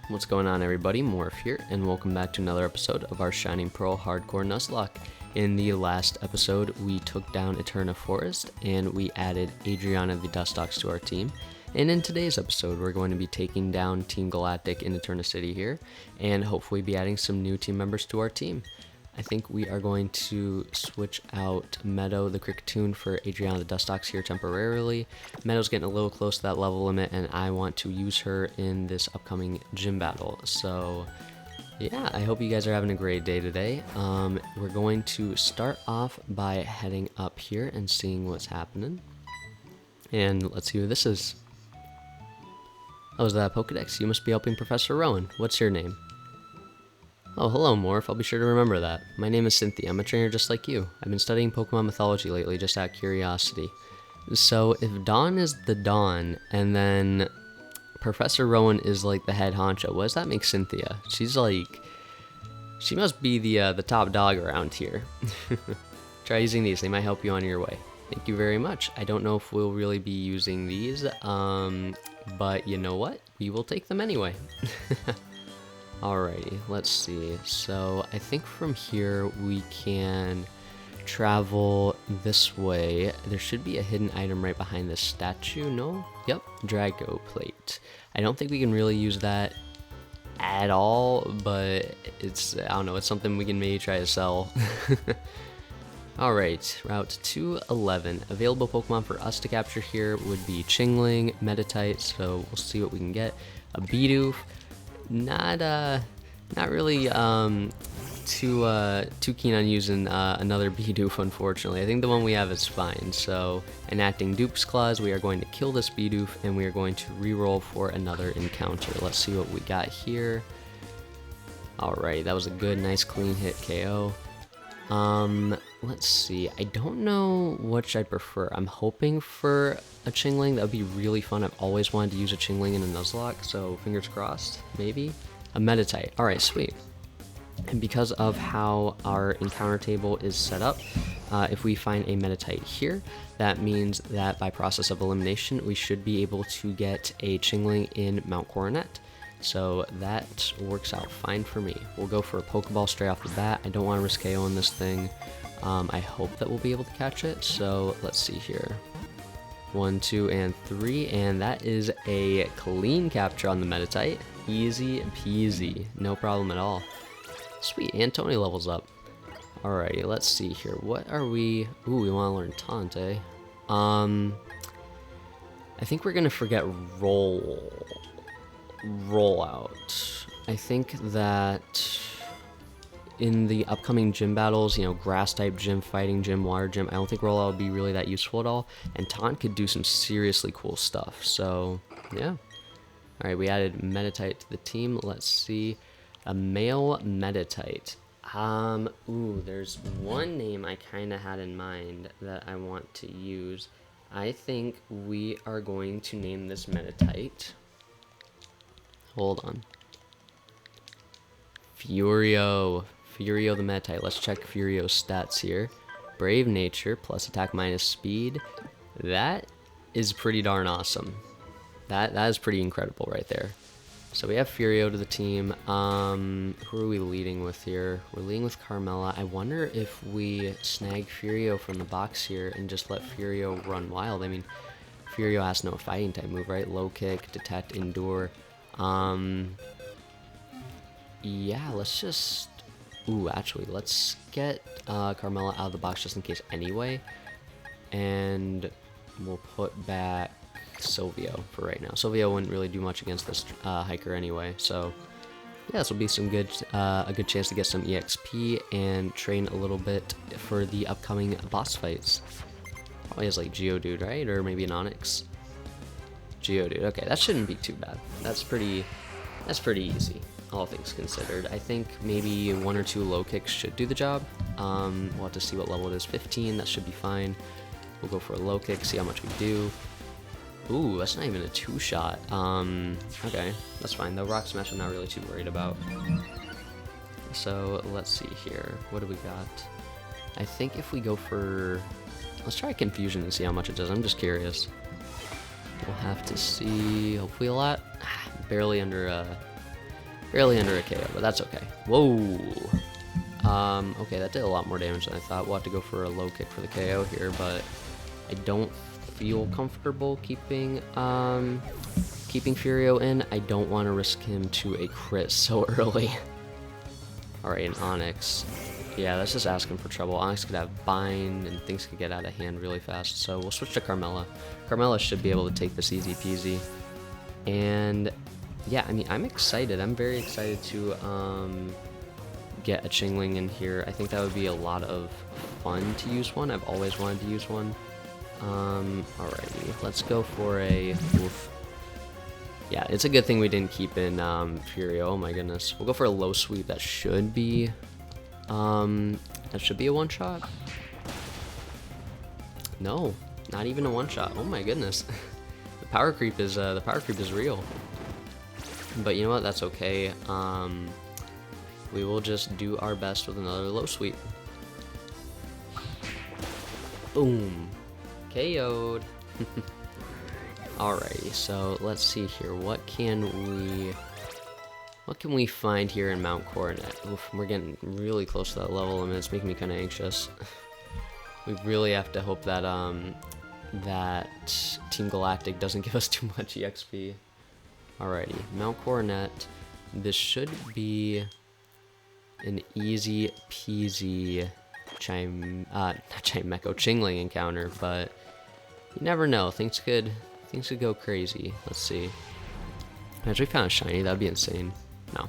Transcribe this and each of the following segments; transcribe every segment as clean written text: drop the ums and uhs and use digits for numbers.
What's going on, everybody? Morph here, and welcome back to another episode of our Shining Pearl Hardcore Nuzlocke. In the last episode, we took down Eterna Forest, and we added Adriana the Dustox to our team. And in today's episode, we're going to be taking down Team Galactic in Eterna City here, and hopefully be adding some new team members to our team. I think we are going to switch out Meadow the Kricketune for Adriana the Dustox here temporarily. Meadow's getting a little close to that level limit, and I want to use her in this upcoming gym battle. So yeah, I hope you guys are having a great day today. We're going to start off by heading up here and seeing what's happening. And let's see who this is. Oh, is that a Pokedex? You must be helping Professor Rowan. What's your name? Oh, hello, Morph. I'll be sure to remember that. My name is Cynthia. I'm a trainer just like you. I've been studying Pokemon mythology lately, just out of curiosity. So, if Dawn is the Dawn, and then Professor Rowan is like the head honcho, what does that make Cynthia? She's like... she must be the top dog around here. Try using these. They might help you on your way. Thank you very much. I don't know if we'll really be using these, but you know what? We will take them anyway. Alrighty, let's see. So I think from here we can travel this way. There should be a hidden item right behind this statue, no? Yep, Drago Plate. I don't think we can really use that at all, but it's, I don't know, it's something we can maybe try to sell. Alright, Route 211. Available Pokemon for us to capture here would be Chingling, Meditite, so we'll see what we can get. A Bidoof. Not really too keen on using another Bidoof, unfortunately. I think the one we have is fine. So, enacting DUPES Clause, we are going to kill this Bidoof, and we are going to reroll for another encounter. Let's see what we got here. Alright, that was a good, nice, clean hit KO. Let's see. I don't know which I prefer. I'm hoping for a Chingling. That would be really fun. I've always wanted to use a Chingling in a Nuzlocke, so fingers crossed, maybe. A Meditite. Alright, sweet. And because of how our encounter table is set up, if we find a Meditite here, that means that by process of elimination, we should be able to get a Chingling in Mount Coronet. So that works out fine for me. We'll go for a Pokeball straight off the bat. I don't want to risk KO on this thing. I hope that we'll be able to catch it. So let's see here. 1, 2, and 3. And that is a clean capture on the Meditite. Easy peasy. No problem at all. Sweet. And Tony levels up. Alrighty, let's see here. What are we... ooh, we want to learn Taunt, eh? I think we're going to forget Rollout. I think that in the upcoming gym battles, you know, grass type gym, fighting gym, water gym, I don't think Rollout would be really that useful at all, and Taunt could do some seriously cool stuff. So yeah. Alright, we added Meditite to the team. Let's see. A male Meditite. Ooh, there's one name I kinda had in mind that I want to use. I think we are going to name this Meditite. Hold on. Furio the Meditite. Let's check Furio's stats here. Brave Nature, plus attack minus speed. That is pretty darn awesome. That is pretty incredible right there. So we have Furio to the team. Who are we leading with here? We're leading with Carmella. I wonder if we snag Furio from the box here and just let Furio run wild. I mean, Furio has no fighting type move, right? Low kick, detect, endure. Yeah, let's just... ooh, actually, let's get Carmella out of the box just in case anyway. And we'll put back Silvio for right now. Silvio wouldn't really do much against this hiker anyway, so... yeah, this will be some good, a good chance to get some EXP and train a little bit for the upcoming boss fights. Probably has like Geodude, right? Or maybe an Onix. Geodude. Okay, that shouldn't be too bad. That's pretty easy, all things considered. I think maybe 1 or 2 low kicks should do the job. We'll have to see what level it is. 15, that should be fine. We'll go for a low kick, see how much we do. Ooh, that's not even a 2-shot. Okay, that's fine. The Rock Smash I'm not really too worried about. So, let's see here. What do we got? I think if we go for... let's try Confusion and see how much it does. I'm just curious. We'll have to see, hopefully a lot. Barely under Barely under a KO, but that's okay. Whoa. Okay, that did a lot more damage than I thought. We'll have to go for a low kick for the KO here, but I don't feel comfortable keeping Furio in. I don't want to risk him to a crit so early. Alright, an Onyx. Yeah, that's just asking for trouble. Onyx could have Bind, and things could get out of hand really fast, so we'll switch to Carmella. Carmella should be able to take this easy peasy. And yeah, I mean, I'm excited. I'm very excited to get a Chingling in here. I think that would be a lot of fun to use one. I've always wanted to use one. Alrighty, let's go for a... Oof. Yeah, it's a good thing we didn't keep in Furio. Oh my goodness. We'll go for a low sweep. That should be a one-shot. No, not even a one-shot. Oh my goodness. The power creep is real. But you know what? That's okay. We will just do our best with another low sweep. Boom. KO'd. Alrighty, so let's see here. What can we find here in Mount Coronet? Oof, we're getting really close to that level, and it's making me kind of anxious. We really have to hope that that Team Galactic doesn't give us too much EXP. Alrighty, Mount Coronet. This should be an easy peasy not Chimecho, Chingling encounter, but you never know. Things could go crazy. Let's see. Imagine we found a shiny. That'd be insane. No.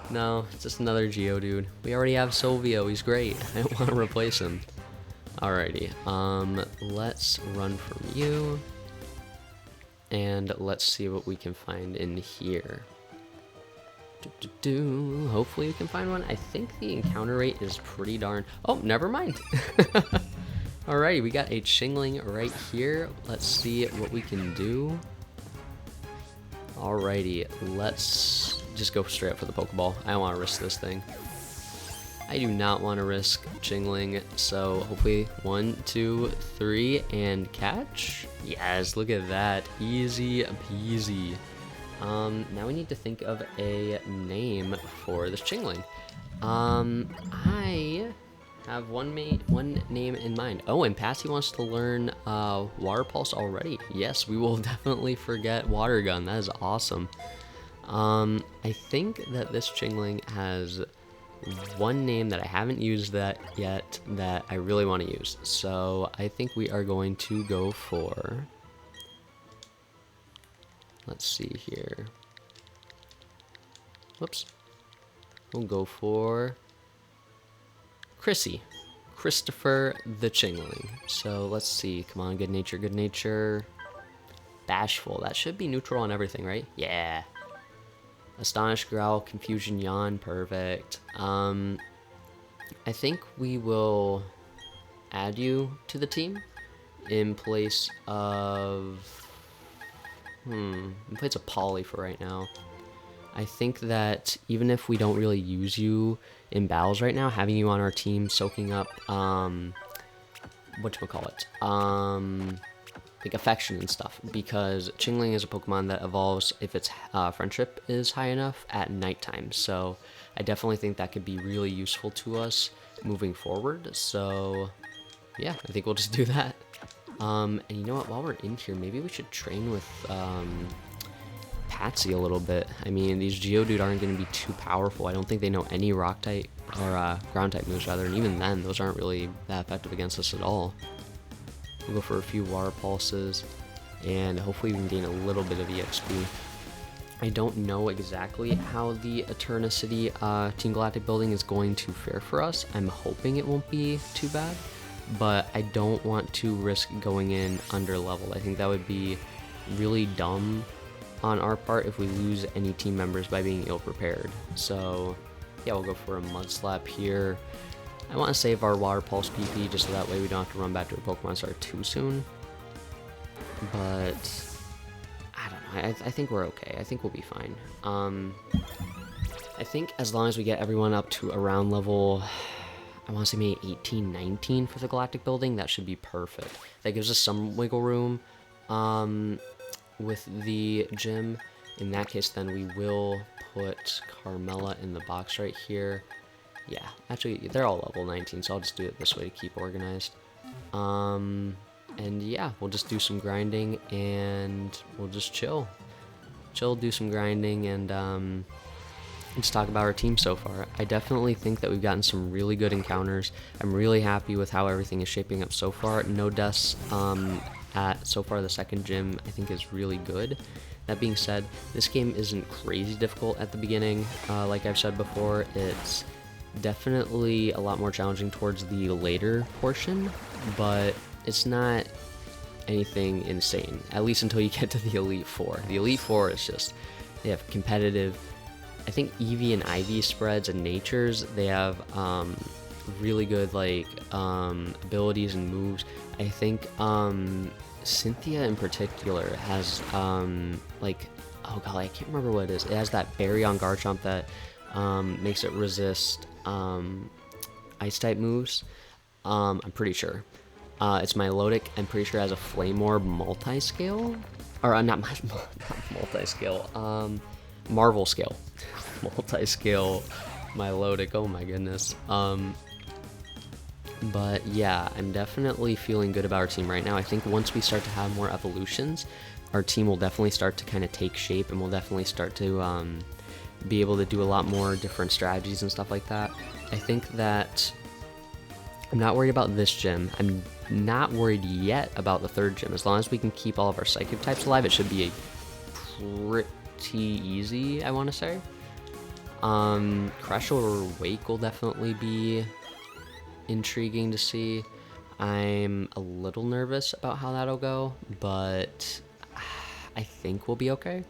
No, it's just another Geodude. We already have Sylvio. He's great. I don't want to replace him. Alrighty. Let's run from you. And let's see what we can find in here. Hopefully we can find one. I think the encounter rate is pretty darn... Oh, never mind. Alrighty, we got a Chingling right here. Let's see what we can do. Alrighty, let's just go straight up for the Pokeball. I don't want to risk this thing. I do not want to risk Chingling, so hopefully 1, 2, 3, and catch. Yes, look at that. Easy peasy. Now we need to think of a name for this Chingling. I have one name in mind. Oh, and Passy wants to learn Water Pulse already. Yes, we will definitely forget Water Gun. That is awesome. I think that this Chingling has one name that I haven't used that yet that I really want to use. So I think we are going to go for... Let's see here. Whoops. We'll go for Christopher the Chingling. So let's see. Come on, good nature, good nature. Bashful. That should be neutral on everything, right? Yeah. Astonish, Growl, Confusion, Yawn. Perfect. I think we will add you to the team in place of... in place of Polly for right now. I think that even if we don't really use you in battles right now, having you on our team soaking up, whatchamacallit, like affection and stuff, because Chingling is a Pokemon that evolves if its friendship is high enough at nighttime, so I definitely think that could be really useful to us moving forward, so yeah, I think we'll just do that. And you know what, while we're in here, maybe we should train with Patsy a little bit. I mean, these Geodude aren't going to be too powerful. I don't think they know any rock type, or ground type moves rather, and even then, those aren't really that effective against us at all. We'll go for a few Water Pulses, and hopefully we can gain a little bit of EXP. I don't know exactly how the Eternity Team Galactic building is going to fare for us. I'm hoping it won't be too bad, but I don't want to risk going in under leveled. I think that would be really dumb on our part if we lose any team members by being ill prepared. So yeah, we'll go for a Mud Slap here. I want to save our Water Pulse PP just so that way we don't have to run back to a Pokemon Start too soon. But I don't know, I think we're okay. I think we'll be fine. I think as long as we get everyone up to around level, I want to say maybe 18, 19 for the Galactic building, that should be perfect. That gives us some wiggle room with the gym, In that case, then we will put Carmella in the box right here. Yeah, actually, they're all level 19, so I'll just do it this way to keep organized. And yeah, we'll just do some grinding, and we'll just chill. Do some grinding, and let's talk about our team so far. I definitely think that we've gotten some really good encounters. I'm really happy with how everything is shaping up so far. No deaths at so far the second gym, I think, is really good. That being said, this game isn't crazy difficult at the beginning. Like I've said before, it's definitely a lot more challenging towards the later portion, but it's not anything insane, at least until you get to the Elite Four. The Elite Four is just, they have competitive, I think, Eevee and IV spreads and natures. They have really good like abilities and moves. I think Cynthia in particular has like, oh god, I can't remember what it is. It has that berry on Garchomp that makes it resist ice type moves. I'm pretty sure. It's Milotic. I'm pretty sure it has a Flame Orb multi-scale, or not multi-scale. Marvel scale. Multi-scale Milotic. Oh my goodness. But yeah, I'm definitely feeling good about our team right now. I think once we start to have more evolutions, our team will definitely start to kind of take shape, and we'll definitely start to be able to do a lot more different strategies and stuff like that. I think that I'm not worried about this gym. I'm not worried yet about the third gym. As long as we can keep all of our psychic types alive, it should be a pretty easy, I want to say. Crush or Wake will definitely be intriguing to see. I'm a little nervous about how that'll go, but I think we'll be okay.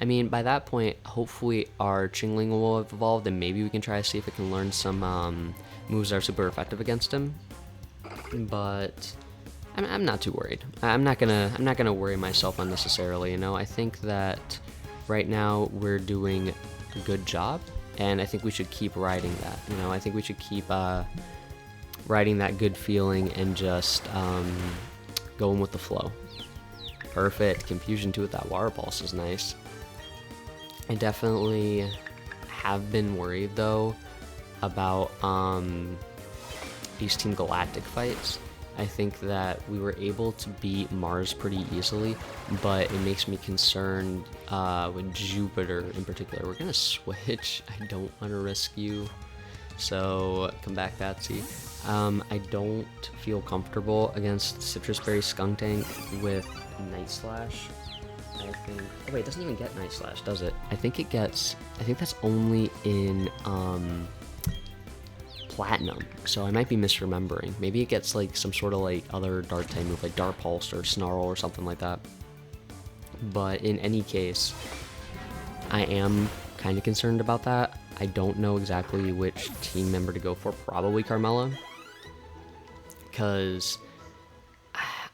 I mean, by that point, hopefully our Chingling will have evolved, and maybe we can try to see if it can learn some moves that are super effective against him. But I'm not too worried. I'm not gonna worry myself unnecessarily. You know, I think that right now we're doing a good job, and I think we should keep riding that. You know, I think we should keep riding that good feeling and just going with the flow. Perfect. Confusion 2 with that Water Pulse is nice. I definitely have been worried though about these Team Galactic fights. I think that we were able to beat Mars pretty easily, but it makes me concerned with Jupiter in particular. We're gonna switch. I don't want to risk you, so come back, Patsy. I don't feel comfortable against Citrus Berry Skuntank with Night Slash. I think, oh wait, it doesn't even get Night Slash, does it? I think it gets, I think that's only in Platinum, so I might be misremembering. Maybe it gets like some sort of like other Dark type move, like Dark Pulse or Snarl or something like that. But in any case, I am kind of concerned about that. I don't know exactly which team member to go for. Probably Carmella, because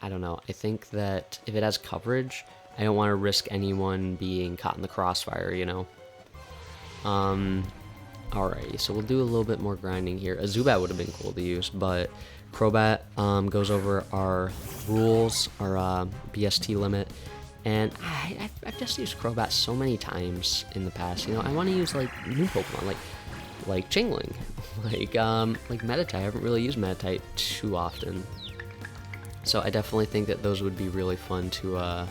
I don't know. I think that if it has coverage, I don't want to risk anyone being caught in the crossfire, you know? Alrighty, so we'll do a little bit more grinding here. A Zubat would have been cool to use, but Crobat goes over our rules, our BST limit, and I've just used Crobat so many times in the past, you know? I want to use, like, new Pokemon, like Chingling, like Meditite. I haven't really used Meditite too often. So I definitely think that those would be really fun to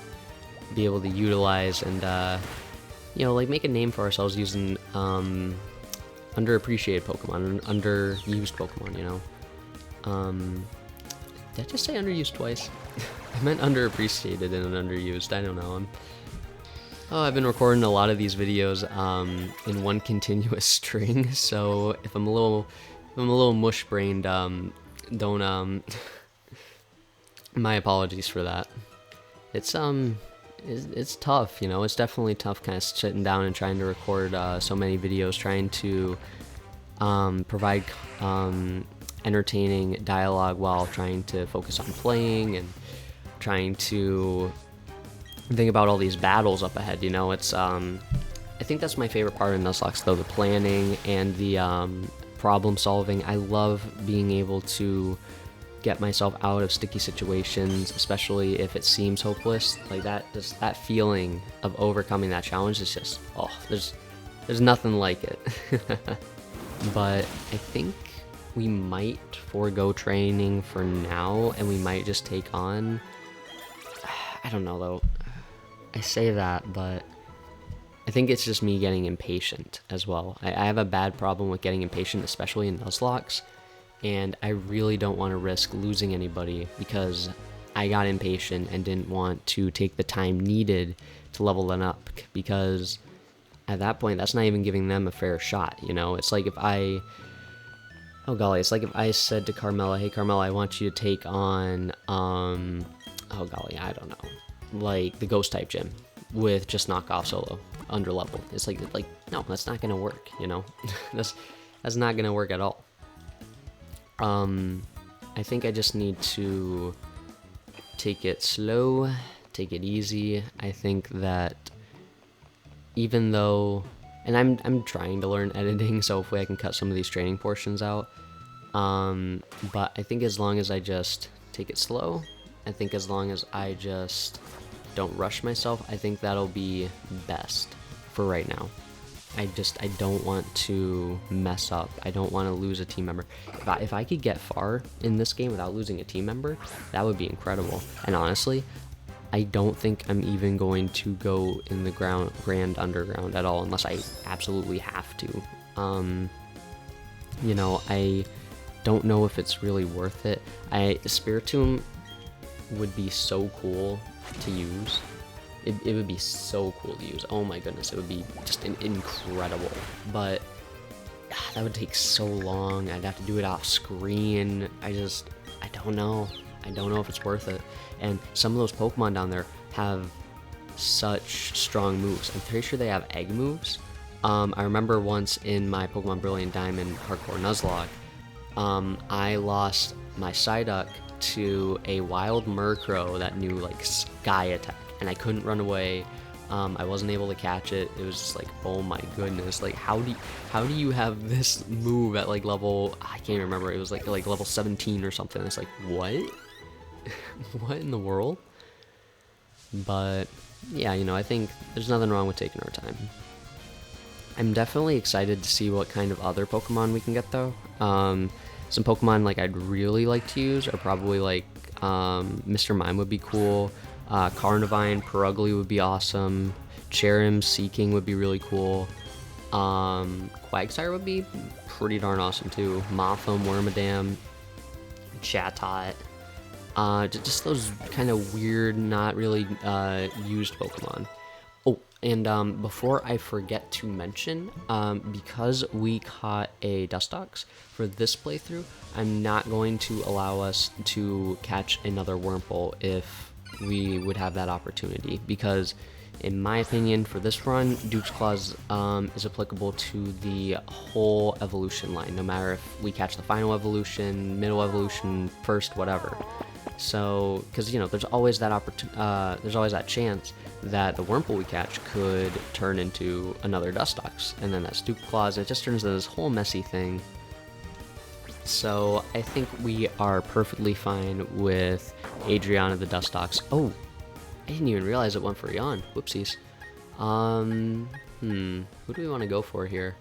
be able to utilize and, you know, like make a name for ourselves using underappreciated Pokemon and underused Pokemon, you know. Did I just say underused twice? I meant underappreciated and underused. I don't know. I've been recording a lot of these videos in one continuous string, so if I'm a little mush-brained, don't my apologies for that. It's tough, you know. It's definitely tough, kind of sitting down and trying to record so many videos, trying to provide entertaining dialogue while trying to focus on playing and trying to think about all these battles up ahead. You know, it's I think that's my favorite part of Nuzlocke, though, the planning and the problem solving. I love being able to get myself out of sticky situations, especially if it seems hopeless. Like that feeling of overcoming that challenge is just, oh, there's nothing like it. But I think we might forego training for now, and we might just take on, I don't know though, I say that, but I think it's just me getting impatient as well. I have a bad problem with getting impatient, especially in Nuzlocke, and I really don't want to risk losing anybody because I got impatient and didn't want to take the time needed to level them up, because at that point, that's not even giving them a fair shot, you know? It's like if I... Oh golly, it's like if I said to Carmella, hey Carmella, I want you to take on, oh golly, I don't know, like the ghost type gym with just knockoff solo, under level. It's like no, that's not gonna work, you know? that's not gonna work at all. I think I just need to take it slow, take it easy. I think that even though, and I'm trying to learn editing, so hopefully I can cut some of these training portions out. But I think as long as I just take it slow, I think as long as I just don't rush myself, I think that'll be best for right now. I don't want to mess up. I don't want to lose a team member. If I could get far in this game without losing a team member, that would be incredible. And honestly, I don't think I'm even going to go in the Grand Underground at all unless I absolutely have to. You know, I don't know if it's really worth it. Spiritomb would be so cool to use. It would be so cool to use. Oh my goodness, it would be just incredible. But that would take so long. I'd have to do it off screen. I don't know. I don't know if it's worth it. And some of those Pokemon down there have such strong moves. I'm pretty sure they have egg moves. I remember once in my Pokemon Brilliant Diamond Hardcore Nuzlocke, I lost my Psyduck to a wild Murkrow that knew like Sky Attack, and I couldn't run away. I wasn't able to catch it. It was just like, oh my goodness, like how do you have this move at like level, I can't even remember, it was like level 17 or something. It's like, what? What in the world? But yeah, you know, I think there's nothing wrong with taking our time. I'm definitely excited to see what kind of other Pokemon we can get though. Some Pokemon like I'd really like to use are probably like Mr. Mime would be cool. Carnevine, Purugly would be awesome. Cherrim, Seaking would be really cool. Quagsire would be pretty darn awesome too. Mothim, Wormadam, Chatot. Just those kind of weird, not really used Pokemon. Oh, and before I forget to mention, because we caught a Dustox for this playthrough, I'm not going to allow us to catch another Wurmple if we would have that opportunity, because in my opinion, for this run, DUPES Clause is applicable to the whole evolution line, no matter if we catch the final evolution, middle evolution, first, whatever. So, because, you know, there's always that there's always that chance that the Wurmple we catch could turn into another Dustox, and then that's DUPES Clause, and it just turns into this whole messy thing. So I think we are perfectly fine with Adriana the Dustox. Oh, I didn't even realize it went for Yawn. Whoopsies. Who do we want to go for here?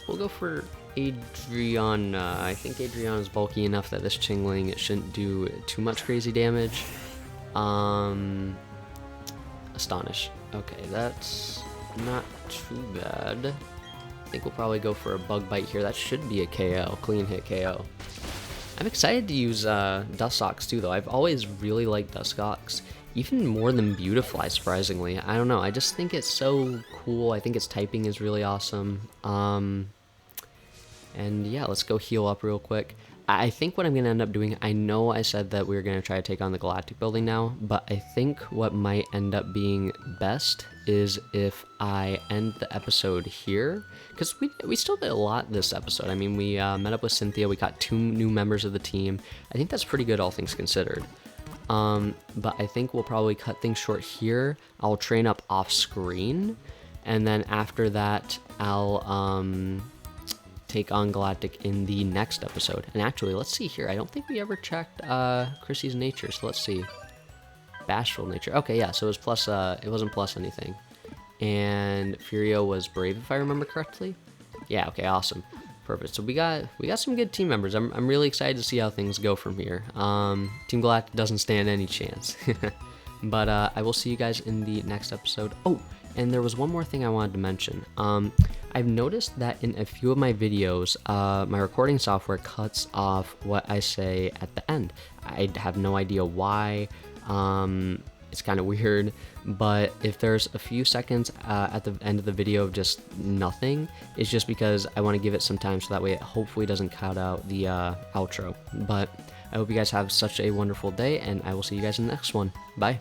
We'll go for Adriana. I think Adriana is bulky enough that this Chingling, it shouldn't do too much crazy damage. Astonish. Okay, that's not too bad. I think we'll probably go for a Bug Bite here. That should be a KO, clean hit KO. I'm excited to use Dustox too, though. I've always really liked Dustox, even more than Beautifly, surprisingly. I don't know, I just think it's so cool. I think its typing is really awesome. And yeah, let's go heal up real quick. I think what I'm going to end up doing, I know I said that we were going to try to take on the Galactic building now, but I think what might end up being best is if I end the episode here, because we still did a lot this episode. I mean, we met up with Cynthia, we got 2 new members of the team. I think that's pretty good, all things considered. But I think we'll probably cut things short here. I'll train up off screen, and then after that, I'll take on Galactic in the next episode. And actually, let's see here. I don't think we ever checked Chrissy's nature, so let's see. Bashful nature. Okay, yeah, so it was plus, it wasn't plus anything. And Furio was brave, if I remember correctly. Yeah, okay, awesome. Perfect. So we got some good team members. I'm really excited to see how things go from here. Team Galactic doesn't stand any chance. But I will see you guys in the next episode. Oh, and there was one more thing I wanted to mention. I've noticed that in a few of my videos, my recording software cuts off what I say at the end. I have no idea why. It's kind of weird, but if there's a few seconds at the end of the video of just nothing, it's just because I want to give it some time so that way it hopefully doesn't cut out the outro. But I hope you guys have such a wonderful day, and I will see you guys in the next one. Bye.